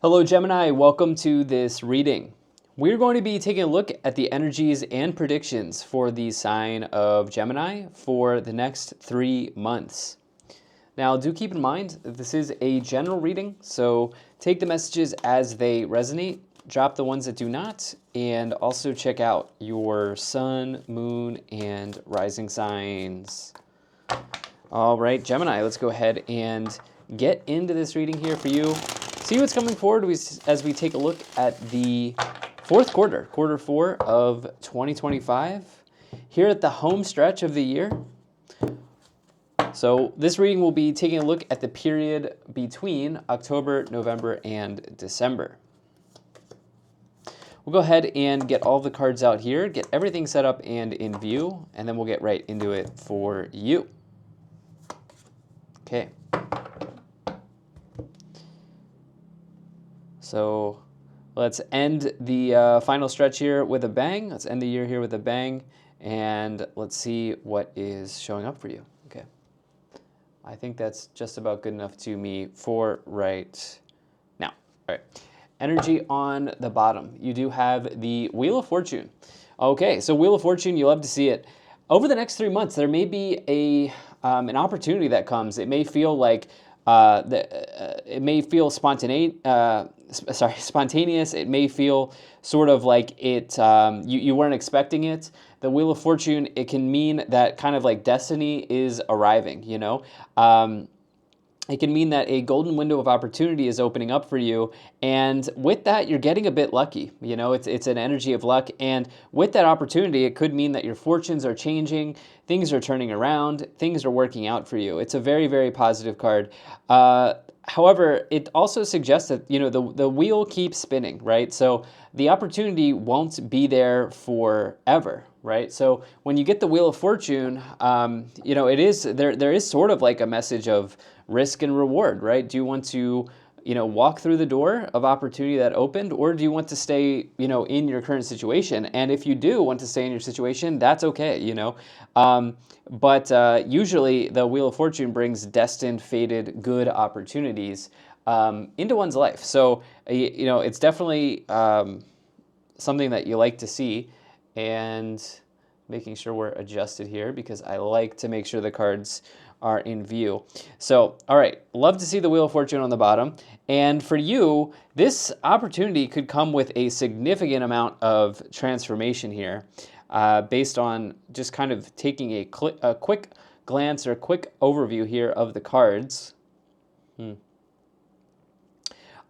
Hello, Gemini. Welcome to this reading. We're going to be taking a look at the energies and predictions for the sign of Gemini for the next 3 months. Now, do keep in mind that this is a general reading, so take the messages as they resonate, drop the ones that do not, and also check out your sun, moon, and rising signs. All right, Gemini, let's go ahead and get into this reading here for you. See what's coming forward as we take a look at the fourth quarter, quarter 4 of 2025, here at the home stretch of the year. So this reading will be taking a look at the period between October, November, and December. We'll go ahead and get all the cards out here, get everything set up and in view, and then we'll get right into it for you. Okay. So let's end the final stretch here with a bang. Let's end the year here with a bang, and let's see what is showing up for you. Okay. I think that's just about good enough to me for right now. All right. Energy on the bottom. You do have the Wheel of Fortune. Okay, so Wheel of Fortune, you love to see it. Over the next 3 months, there may be an opportunity that comes. It may feel like it may feel spontaneous. It may feel sort of like you weren't expecting it. The Wheel of Fortune, it can mean that kind of like destiny is arriving, you know. It can mean that a golden window of opportunity is opening up for you, and with that, you're getting a bit lucky. You know, it's an energy of luck, and with that opportunity, it could mean that your fortunes are changing, things are turning around, things are working out for you. It's a very, very positive card. However, it also suggests that, you know, the wheel keeps spinning, right? So the opportunity won't be there forever, right? So when you get the Wheel of Fortune, you know, it is there is sort of like a message of risk and reward, right? Do you want to, you know, walk through the door of opportunity that opened, or do you want to stay, you know, in your current situation? And if you do want to stay in your situation, that's okay, you know. But usually the Wheel of Fortune brings destined, fated, good opportunities into one's life. So, you know, it's definitely something that you like to see. And making sure we're adjusted here because I like to make sure the cards are in view. So, all right, love to see the Wheel of Fortune on the bottom. And for you, this opportunity could come with a significant amount of transformation here, based on just kind of taking a quick glance or a quick overview here of the cards.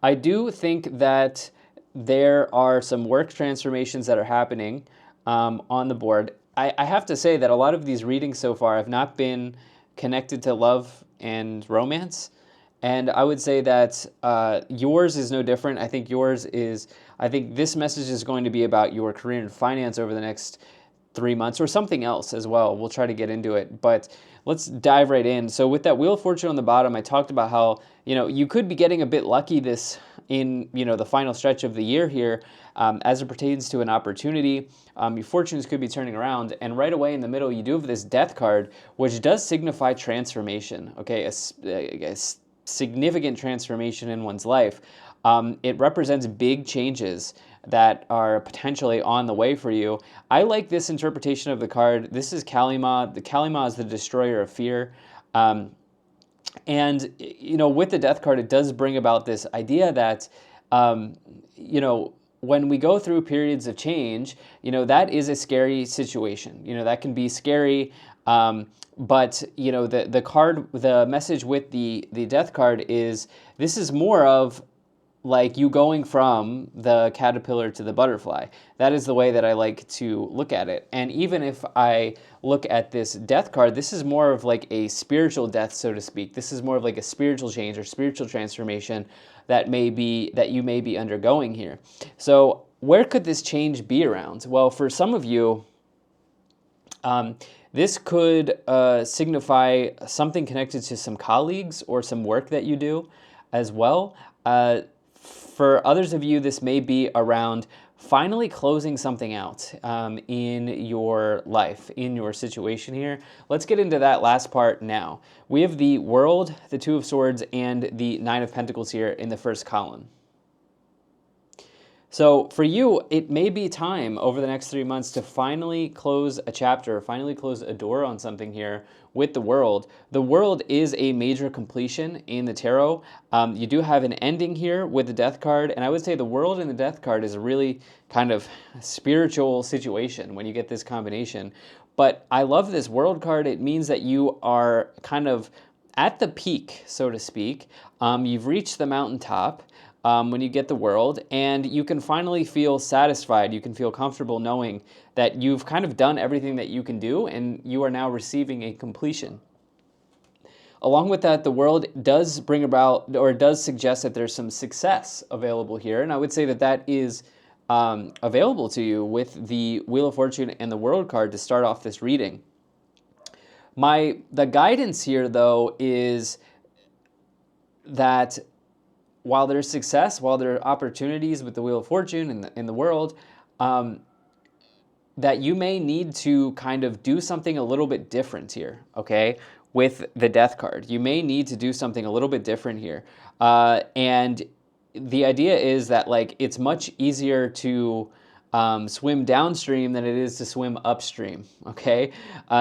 I do think that there are some work transformations that are happening on the board. I have to say that a lot of these readings so far have not been connected to love and romance. And I would say that yours is no different. I think this message is going to be about your career and finance over the next 3 months, or something else as well. We'll try to get into it, but let's dive right in. So with that Wheel of Fortune on the bottom, I talked about how, you know, you could be getting a bit lucky in, you know, the final stretch of the year here, as it pertains to an opportunity. Your fortunes could be turning around, and right away in the middle, you do have this Death card, which does signify transformation. Okay, a significant transformation in one's life. It represents big changes that are potentially on the way for you. I like this interpretation of the card. This is Kalima. The Kalima is the destroyer of fear. And, you know, with the Death card, it does bring about this idea that, you know, when we go through periods of change, you know, that is a scary situation. You know, that can be scary. But, you know, the message with the Death card is this is more of like you going from the caterpillar to the butterfly. That is the way that I like to look at it. And even if I look at this Death card, this is more of like a spiritual death, so to speak. This is more of like a spiritual change or spiritual transformation that you may be undergoing here. So where could this change be around? Well, for some of you, this could signify something connected to some colleagues or some work that you do as well. For others of you, this may be around finally closing something out in your life, in your situation here. Let's get into that last part now. We have the World, the Two of Swords, and the Nine of Pentacles here in the first column. So for you, it may be time over the next 3 months to finally close a chapter, finally close a door on something here with the world. The world is a major completion in the tarot. You do have an ending here with the death card, and I would say the world and the death card is a really kind of spiritual situation when you get this combination. But I love this world card. It means that you are kind of at the peak, so to speak. You've reached the mountaintop when you get the world, and you can finally feel satisfied. You can feel comfortable knowing that you've kind of done everything that you can do, and you are now receiving a completion. Along with that, the world does bring about, or does suggest that there's some success available here, and I would say that that is available to you with the Wheel of Fortune and the World card to start off this reading. The guidance here, though, is that while there's success, while there are opportunities with the Wheel of Fortune in the world, that you may need to kind of do something a little bit different here, okay, with the Death card. You may need to do something a little bit different here. And the idea is that, like, it's much easier to swim downstream than it is to swim upstream, okay?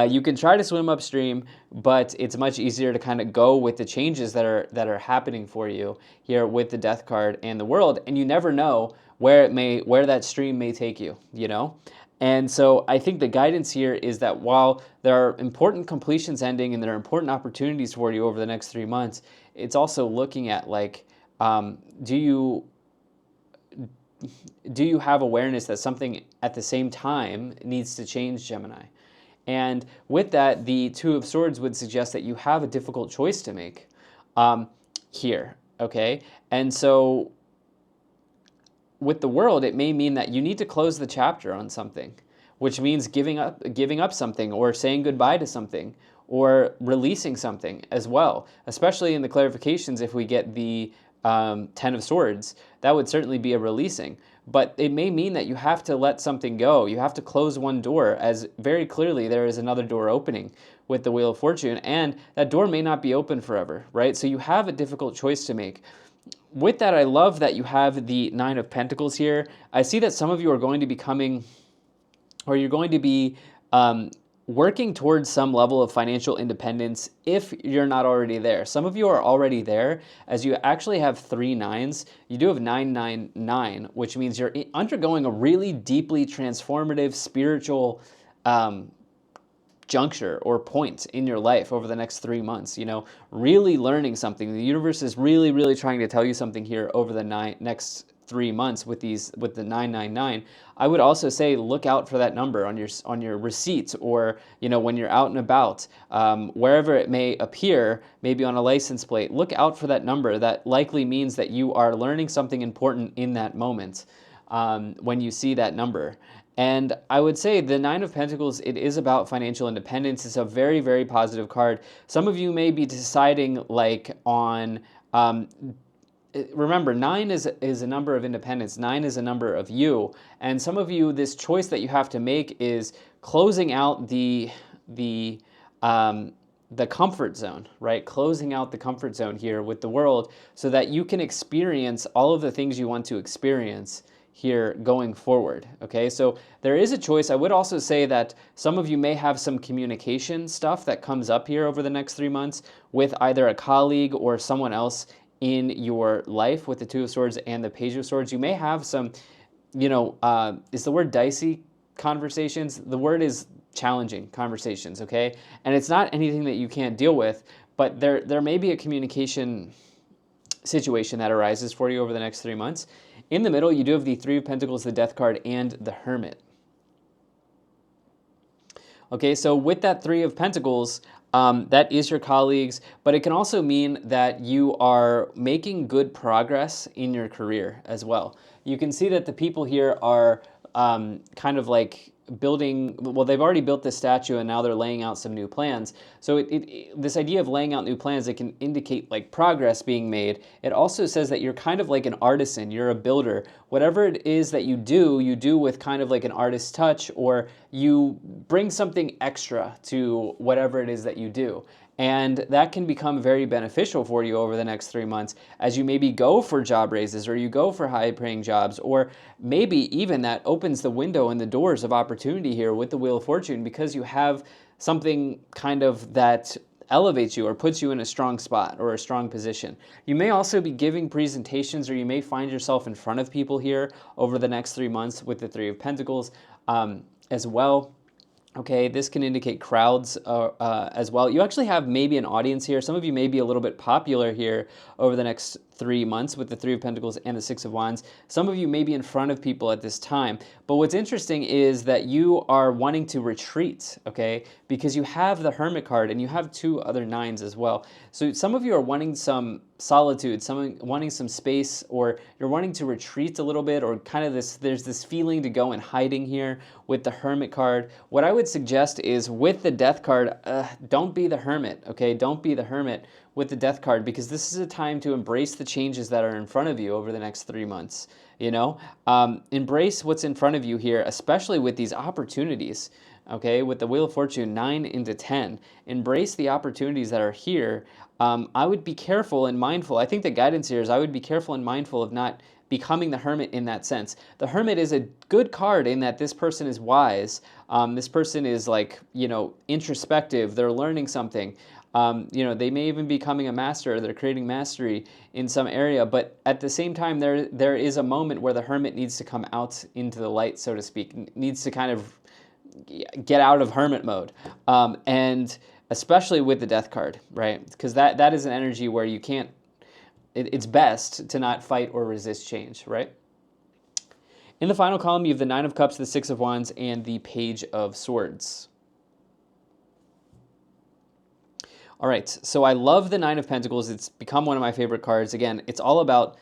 You can try to swim upstream, but it's much easier to kind of go with the changes that are happening for you here with the Death card and the world, and you never know where that stream may take you, you know? And so I think the guidance here is that while there are important completions ending and there are important opportunities for you over the next 3 months, it's also looking at, like, do you have awareness that something at the same time needs to change, Gemini? And with that, the Two of Swords would suggest that you have a difficult choice to make here, okay? And so with the world, it may mean that you need to close the chapter on something, which means giving up something, or saying goodbye to something, or releasing something as well. Especially in the clarifications, if we get the Ten of Swords, that would certainly be a releasing. But it may mean that you have to let something go. You have to close one door, as very clearly there is another door opening with the Wheel of Fortune, and that door may not be open forever, right? So you have a difficult choice to make. With that, I love that you have the Nine of Pentacles here. I see that some of you are going to be you're going to be working towards some level of financial independence if you're not already there. Some of you are already there, as you actually have 3 nines. You do have 999, which means you're undergoing a really deeply transformative spiritual juncture or point in your life over the next 3 months, you know, really learning something. The universe is really, really trying to tell you something here over the next 3 months with the 999. I would also say look out for that number on your receipts, or, you know, when you're out and about, wherever it may appear, maybe on a license plate. Look out for that number. That likely means that you are learning something important in that moment when you see that number. And I would say the Nine of Pentacles, it is about financial independence. It's a very, very positive card. Some of you may be deciding, like, on, remember, 9 is a number of independence. 9 is a number of you. And some of you, this choice that you have to make is closing out the comfort zone, right? Closing out the comfort zone here with the world so that you can experience all of the things you want to experience here going forward, okay? So there is a choice. I would also say that some of you may have some communication stuff that comes up here over the next 3 months with either a colleague or someone else in your life with the Two of Swords and the Page of Swords. You may have some, you know, is the word dicey conversations? The word is challenging conversations, okay? And it's not anything that you can't deal with, but there may be a communication situation that arises for you over the next 3 months. In the middle, you do have the Three of Pentacles, the Death card, and the Hermit. Okay, so with that Three of Pentacles, that is your colleagues, but it can also mean that you are making good progress in your career as well. You can see that the people here are kind of like building, well, they've already built this statue and now they're laying out some new plans. So this idea of laying out new plans, it can indicate like progress being made. It also says that you're kind of like an artisan, you're a builder. Whatever it is that you do with kind of like an artist's touch, or you bring something extra to whatever it is that you do. And that can become very beneficial for you over the next 3 months as you maybe go for job raises or you go for high paying jobs, or maybe even that opens the window and the doors of opportunity here with the Wheel of Fortune because you have something kind of that elevates you or puts you in a strong spot or a strong position. You may also be giving presentations, or you may find yourself in front of people here over the next 3 months with the Three of Pentacles as well. Okay, this can indicate crowds as well. You actually have maybe an audience here. Some of you may be a little bit popular here over the next 3 months with the Three of Pentacles and the Six of Wands. Some of you may be in front of people at this time. But what's interesting is that you are wanting to retreat, okay, because you have the Hermit card and you have 2 other nines as well. So some of you are wanting some solitude, wanting some space, or you're wanting to retreat a little bit, or kind of there's this feeling to go in hiding here with the Hermit card. What I would suggest is with the Death card, don't be the Hermit, okay? Don't be the Hermit with the Death card, because this is a time to embrace the changes that are in front of you over the next 3 months. Embrace what's in front of you here, especially with these opportunities. Okay, with the Wheel of Fortune, 9 into 10. Embrace the opportunities that are here. I would be careful and mindful. I think the guidance here is I would be careful and mindful of not becoming the Hermit in that sense. The Hermit is a good card in that this person is wise. This person is introspective. They're learning something. They may even be becoming a master. They're creating mastery in some area. But at the same time, there is a moment where the Hermit needs to come out into the light, so to speak, needs to kind of get out of hermit mode, and especially with the Death card, right? Because that is an energy where you can't. It's best to not fight or resist change, right? In the final column, you have the Nine of Cups, the Six of Wands, and the Page of Swords. All right, so I love the Nine of Pentacles. It's become one of my favorite cards. Again, it's all about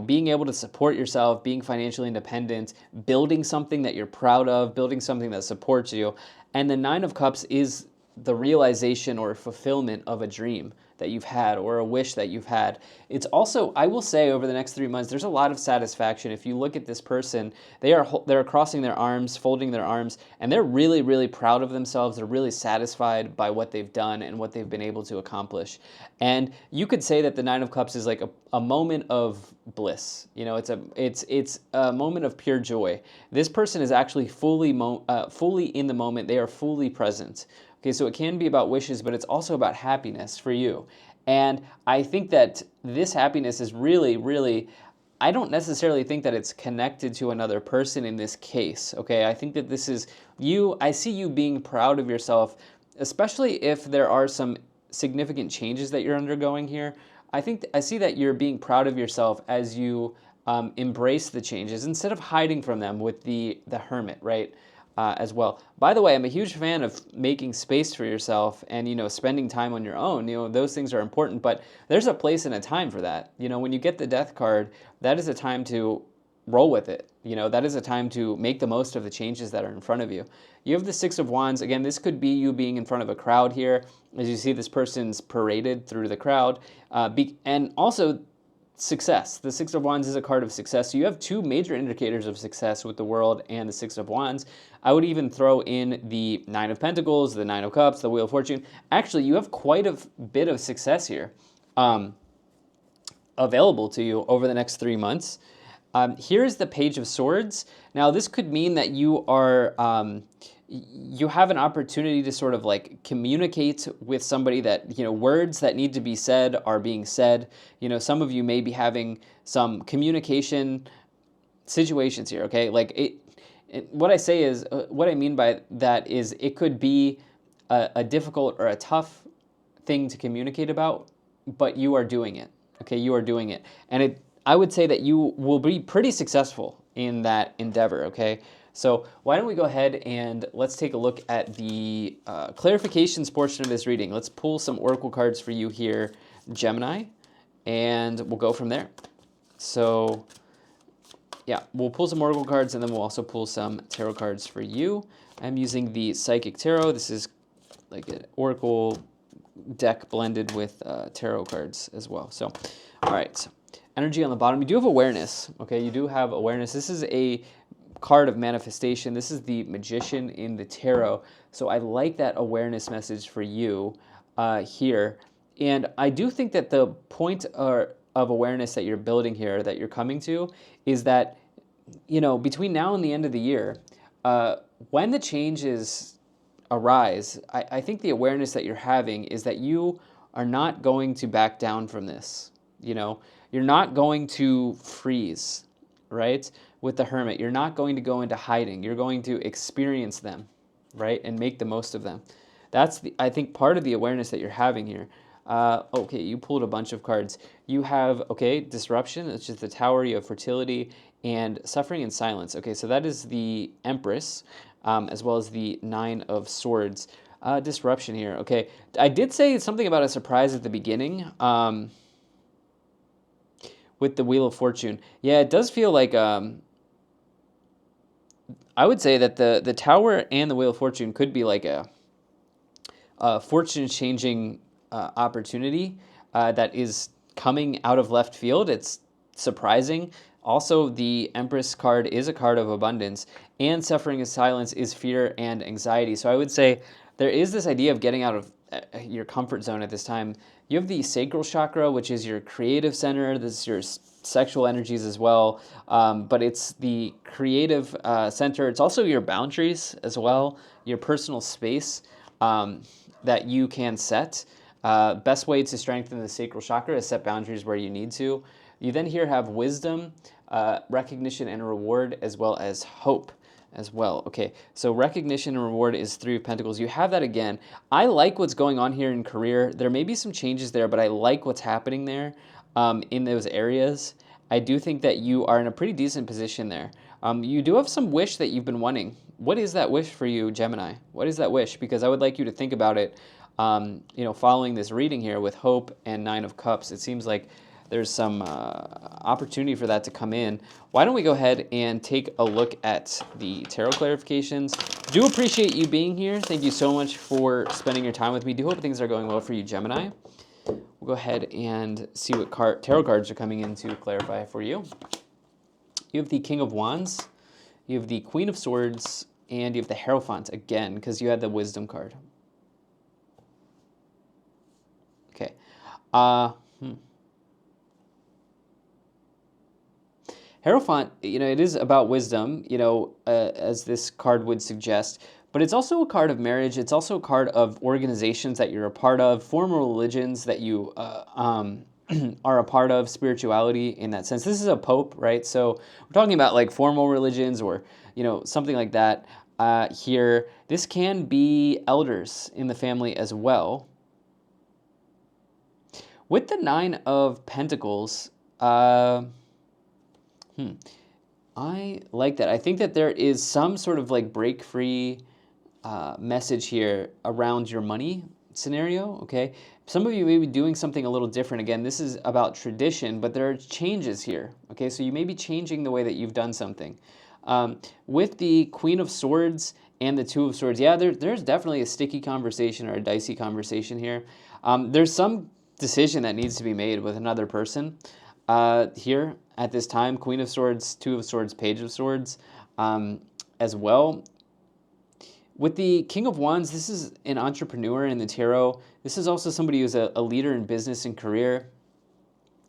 being able to support yourself, being financially independent, building something that you're proud of, building something that supports you. And the Nine of Cups is the realization or fulfillment of a dream that you've had or a wish that you've had. It's also, I will say, over the next 3 months, there's a lot of satisfaction. If you look at this person, they're crossing their arms, folding their arms, and they're really, really proud of themselves. They're really satisfied by what they've done and what they've been able to accomplish. And you could say that the Nine of Cups is like a moment of bliss. It's a moment of pure joy. This person is actually fully in the moment. They are fully present. Okay, so it can be about wishes, but it's also about happiness for you. And I think that this happiness is really, really, I don't necessarily think that it's connected to another person in this case, okay? I think that this is you, I see you being proud of yourself, especially if there are some significant changes that you're undergoing here. I see that you're being proud of yourself as you embrace the changes instead of hiding from them with the Hermit, right? As well. By the way, I'm a huge fan of making space for yourself and, spending time on your own. Those things are important, but there's a place and a time for that. When you get the Death card, that is a time to roll with it. That is a time to make the most of the changes that are in front of you. You have the Six of Wands. Again, this could be you being in front of a crowd here, as you see this person's paraded through the crowd. And also, success. The Six of Wands is a card of success. So you have 2 major indicators of success with the World and the Six of Wands. I would even throw in the Nine of Pentacles, the Nine of Cups, the Wheel of Fortune. Actually, you have quite a bit of success here available to you over the next 3 months. Here's the Page of Swords. Now, this could mean that you have an opportunity to sort of like communicate with somebody that, words that need to be said are being said. Some of you may be having some communication situations here, okay? What I mean by that is it could be a difficult or a tough thing to communicate about, but you are doing it, okay? You are doing it. And I would say that you will be pretty successful in that endeavor, okay? So why don't we go ahead and let's take a look at the clarifications portion of this reading. Let's pull some oracle cards for you here, Gemini, and we'll go from there. So yeah, we'll pull some oracle cards and then we'll also pull some tarot cards for you. I'm using the Psychic Tarot. This is like an oracle deck blended with tarot cards as well. So, all right, energy on the bottom. You do have awareness, okay? You do have awareness. This is a card of manifestation. This is the Magician in the tarot. So I like that awareness message for you. here. And I do think that the point of awareness that you're building here, that you're coming to, is that, between now and the end of the year, uh, when the changes arise, I think the awareness that you're having is that you are not going to back down from this. You're not going to freeze, right? With the hermit, you're not going to go into hiding. You're going to experience them, right? And make the most of them. That's I think part of the awareness that you're having here. Okay, you pulled a bunch of cards. You have, okay, disruption, it's just the tower. You have fertility and suffering and silence. Okay, so that is the Empress, as well as the Nine of Swords. Disruption here. Okay, I did say something about a surprise at the beginning. With the Wheel of Fortune. Yeah, it does feel like I would say that the Tower and the Wheel of Fortune could be like a fortune-changing opportunity that is coming out of left field. It's surprising. Also, the Empress card is a card of abundance, and Suffering and Silence is fear and anxiety. So I would say there is this idea of getting out of your comfort zone at this time. You have the sacral chakra, which is your creative center. This is your sexual energies as well, but it's the creative center. It's also your boundaries as well, your personal space that you can set. Best way to strengthen the sacral chakra is set boundaries where you need to. You then here have wisdom, recognition and reward, as well as hope as well. Okay, so recognition and reward is Three of Pentacles. You have that again. I like what's going on here in career. There may be some changes there, but I like what's happening there in those areas. I do think that you are in a pretty decent position there. You do have some wish that you've been wanting. What is that wish for you, Gemini? What is that wish? Because I would like you to think about it, following this reading here with Hope and Nine of Cups. It seems like there's some opportunity for that to come in. Why don't we go ahead and take a look at the tarot clarifications? Do appreciate you being here. Thank you so much for spending your time with me. Do hope things are going well for you, Gemini. We'll go ahead and see what tarot cards are coming in to clarify for you. You have the King of Wands, you have the Queen of Swords, and you have the Hierophant again, because you had the Wisdom card. Okay. Hierophant, it is about wisdom, as this card would suggest, but it's also a card of marriage. It's also a card of organizations that you're a part of, formal religions that you are a part of, spirituality in that sense. This is a pope, right? So we're talking about like formal religions or, something like that here. This can be elders in the family as well. With the Nine of Pentacles, I like that. I think that there is some sort of like break free message here around your money scenario, okay? Some of you may be doing something a little different. Again, this is about tradition, but there are changes here, okay? So you may be changing the way that you've done something. With the Queen of Swords and the Two of Swords, yeah, there's definitely a sticky conversation or a dicey conversation here. There's some decision that needs to be made with another person here at this time. Queen of Swords, Two of Swords, Page of Swords as well. With the King of Wands, this is an entrepreneur in the tarot. This is also somebody who's a leader in business and career.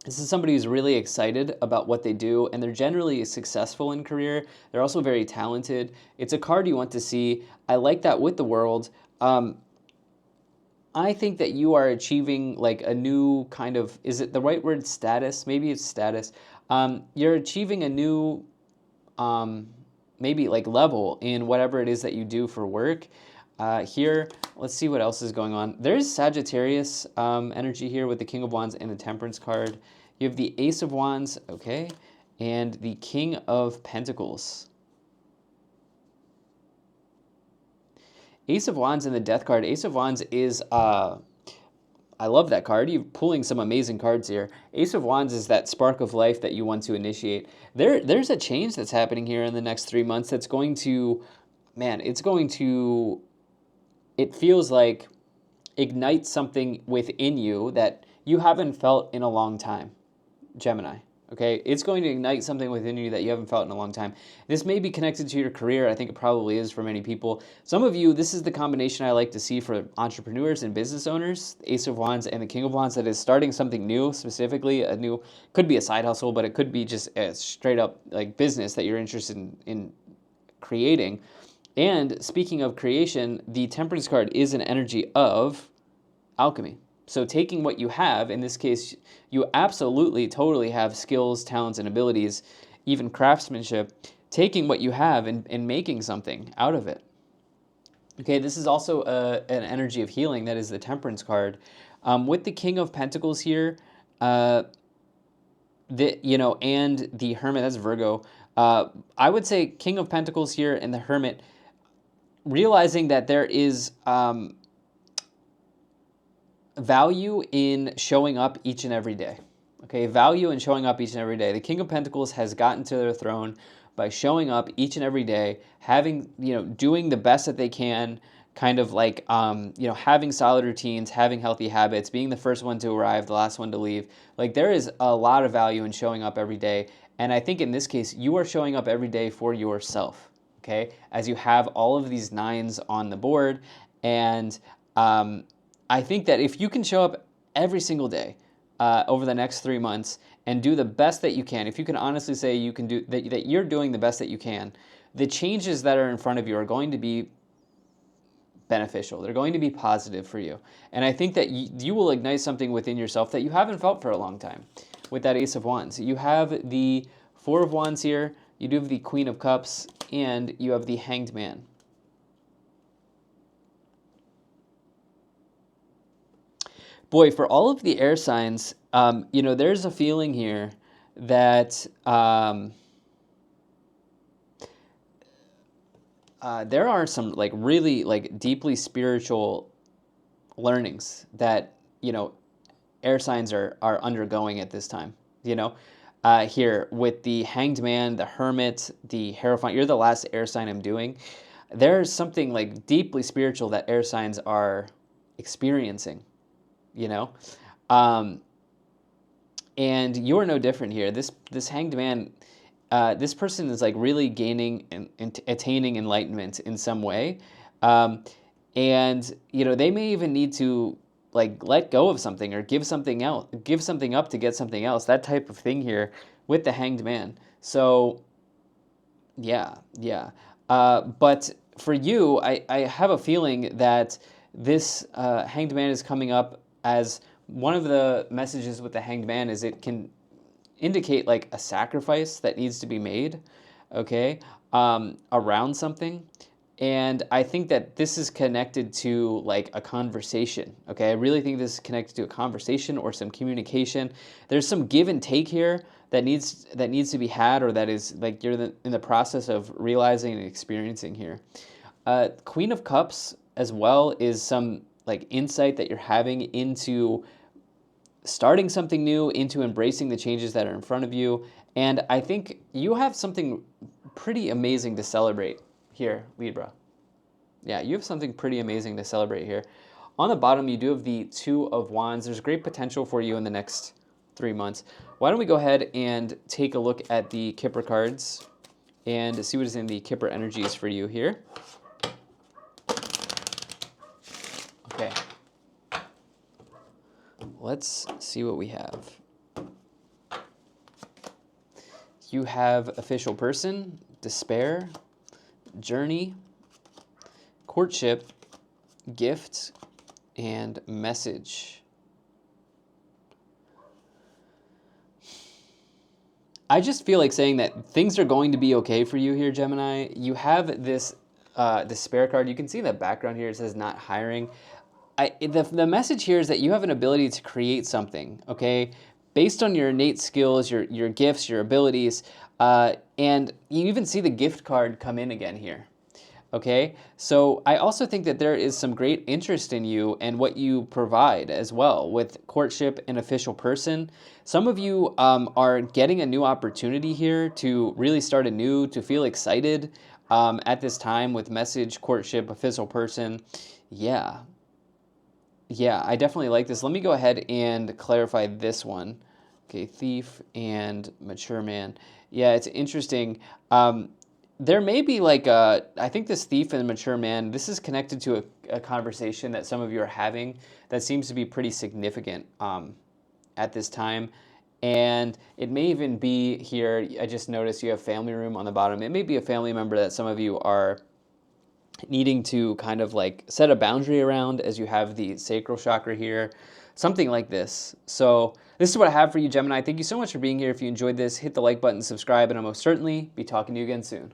This is somebody who's really excited about what they do, and they're generally successful in career. They're also very talented. It's a card you want to see. I like that with the World. I think that you are achieving like a new kind of, is it the right word, status? Maybe it's status. You're achieving a new maybe like level in whatever it is that you do for work. Here, let's see what else is going on. There's Sagittarius energy here with the King of Wands and the Temperance card. You have the Ace of Wands, okay, and the King of Pentacles. Ace of Wands and the Death card. Ace of Wands is, I love that card. You're pulling some amazing cards here. Ace of Wands is that spark of life that you want to initiate. There's a change that's happening here in the next 3 months that's going to, man, it's going to, it feels like ignite something within you that you haven't felt in a long time, Gemini. Okay, it's going to ignite something within you that you haven't felt in a long time. This may be connected to your career. I think it probably is for many people. Some of you, this is the combination I like to see for entrepreneurs and business owners, the Ace of Wands and the King of Wands, that is starting something new, specifically a new, could be a side hustle, but it could be just a straight up like business that you're interested in creating. And speaking of creation, the Temperance card is an energy of alchemy. So taking what you have, in this case, you absolutely, totally have skills, talents, and abilities, even craftsmanship, taking what you have and making something out of it. Okay, this is also an energy of healing. That is the Temperance card. With the King of Pentacles here, uh, and the Hermit, that's Virgo. I would say King of Pentacles here and the Hermit, realizing that there is value in showing up each and every day. Okay, value in showing up each and every day. The King of Pentacles has gotten to their throne by showing up each and every day, having, doing the best that they can, kind of like, having solid routines, having healthy habits, being the first one to arrive, the last one to leave. Like, there is a lot of value in showing up every day. And I think in this case, you are showing up every day for yourself, okay? As you have all of these nines on the board. And I think that if you can show up every single day over the next 3 months and do the best that you can, if you can honestly say you can do that you're doing the best that you can, the changes that are in front of you are going to be beneficial. They're going to be positive for you. And I think that you will ignite something within yourself that you haven't felt for a long time with that Ace of Wands. You have the Four of Wands here, you do have the Queen of Cups, and you have the Hanged Man. Boy, for all of the air signs, there's a feeling here that there are some like really like deeply spiritual learnings that air signs are undergoing at this time. Here with the Hanged Man, the Hermit, the Hierophant. You're the last air sign I'm doing. There's something like deeply spiritual that air signs are experiencing. you know um, and you're no different here. This Hanged Man, this person is like really gaining and attaining enlightenment in some way, um, and they may even need to like let go of something or give something up to get something else, that type of thing here with the Hanged Man. So yeah. But for you, I have a feeling that this Hanged Man is coming up as one of the messages with the Hanged Man is it can indicate like a sacrifice that needs to be made, okay, around something. And I think that this is connected to like a conversation, okay? I really think this is connected to a conversation or some communication. There's some give and take here that needs to be had, or that is like you're in the process of realizing and experiencing here. Queen of Cups as well is some like insight that you're having into starting something new, into embracing the changes that are in front of you. And I think you have something pretty amazing to celebrate here, Libra. Yeah, you have something pretty amazing to celebrate here. On the bottom, you do have the Two of Wands. There's great potential for you in the next 3 months. Why don't we go ahead and take a look at the Kipper cards and see what is in the Kipper energies for you here. Okay. Let's see what we have. You have Official Person, Despair, Journey, Courtship, Gift, and Message. I just feel like saying that things are going to be okay for you here, Gemini. You have this Despair card. You can see in the background here it says not hiring. The message here is that you have an ability to create something, okay, based on your innate skills, your gifts, your abilities, and you even see the gift card come in again here, okay? So I also think that there is some great interest in you and what you provide as well with Courtship and Official Person. Some of you are getting a new opportunity here to really start anew, to feel excited at this time with Message, Courtship, Official Person. Yeah, I definitely like this. Let me go ahead and clarify this one. Okay, thief and mature man. Yeah, it's interesting. There may be like I think this thief and mature man, this is connected to a conversation that some of you are having that seems to be pretty significant at this time. And it may even be here, I just noticed you have family room on the bottom. It may be a family member that some of you are needing to kind of like set a boundary around as you have the sacral chakra here, something like this. So this is what I have for you, Gemini. Thank you so much for being here. If you enjoyed this, hit the like button, subscribe, and I'll most certainly be talking to you again soon.